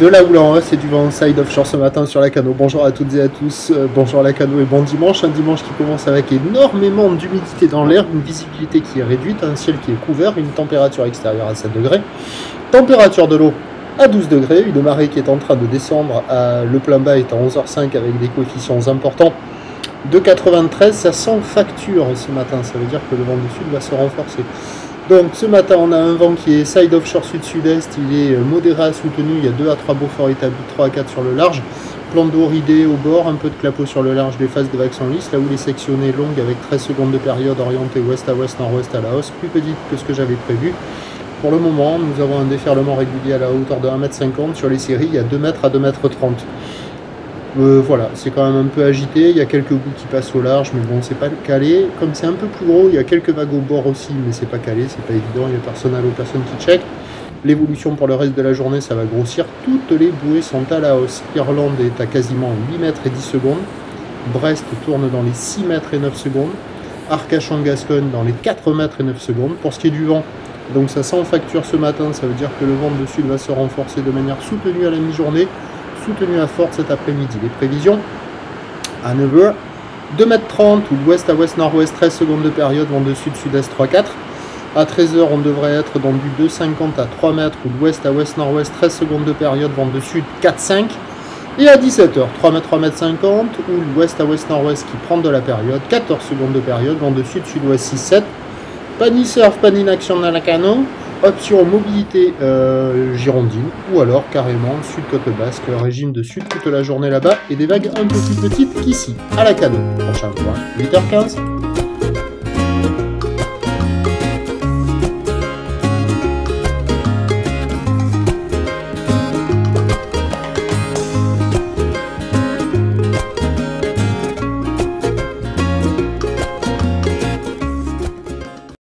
De la houle en hausse et du vent side offshore ce matin sur la Cano. Bonjour à toutes et à tous, bonjour à la Cano et bon dimanche. Un dimanche qui commence avec énormément d'humidité dans l'air, une visibilité qui est réduite, un ciel qui est couvert, une température extérieure à 7 degrés, température de l'eau à 12 degrés, une marée qui est en train de descendre, le plein bas est à 11h05 avec des coefficients importants de 93, ça sent facture ce matin, ça veut dire que le vent du sud va se renforcer. Donc ce matin on a un vent qui est side offshore sud-sud-est, il est modéré à soutenu, il y a 2 à 3 Beaufort établis, 3 à 4 sur le large, plan d'eau ridé au bord, un peu de clapot sur le large des phases de vagues sont lisses, la houle est sectionnée longue avec 13 secondes de période orientée ouest à ouest, nord-ouest à la hausse, plus petite que ce que j'avais prévu. Pour le moment nous avons un déferlement régulier à la hauteur de 1,50 m, sur les séries il y a 2 mètres à 2,30 m. Voilà, c'est quand même un peu agité, il y a quelques bouts qui passent au large, mais bon, c'est pas calé. Comme c'est un peu plus gros, il y a quelques vagues au bord aussi, mais c'est pas calé, c'est pas évident, il y a personne à l'eau, personne qui check. L'évolution pour le reste de la journée, ça va grossir, toutes les bouées sont à la hausse. Irlande est à quasiment 8 mètres et 10 secondes, Brest tourne dans les 6 mètres et 9 secondes, Arcachon-Gascogne dans les 4 mètres et 9 secondes. Pour ce qui est du vent, donc ça sent facture ce matin, ça veut dire que le vent de sud va se renforcer de manière soutenue à la mi-journée, soutenu à forte cet après-midi. Les prévisions à 9h, 2,30 m ou d'ouest à ouest nord-ouest, 13 secondes de période, vent de sud-sud-est 3-4. À 13h, on devrait être dans du 2,50 à 3 mètres ou d'ouest à ouest nord-ouest, 13 secondes de période, vent de sud 4-5. Et à 17h, 3 mètres, 3 mètres 50 ou d'ouest à ouest nord-ouest qui prend de la période, 14 secondes de période, vent de sud-sud-ouest 6-7. Pas ni surf, pas ni action dans la Cano. Option mobilité girondine ou alors carrément sud côte basque, régime de sud toute la journée là-bas et des vagues un peu plus petites qu'ici, à la Cano. Prochain point, 8h15.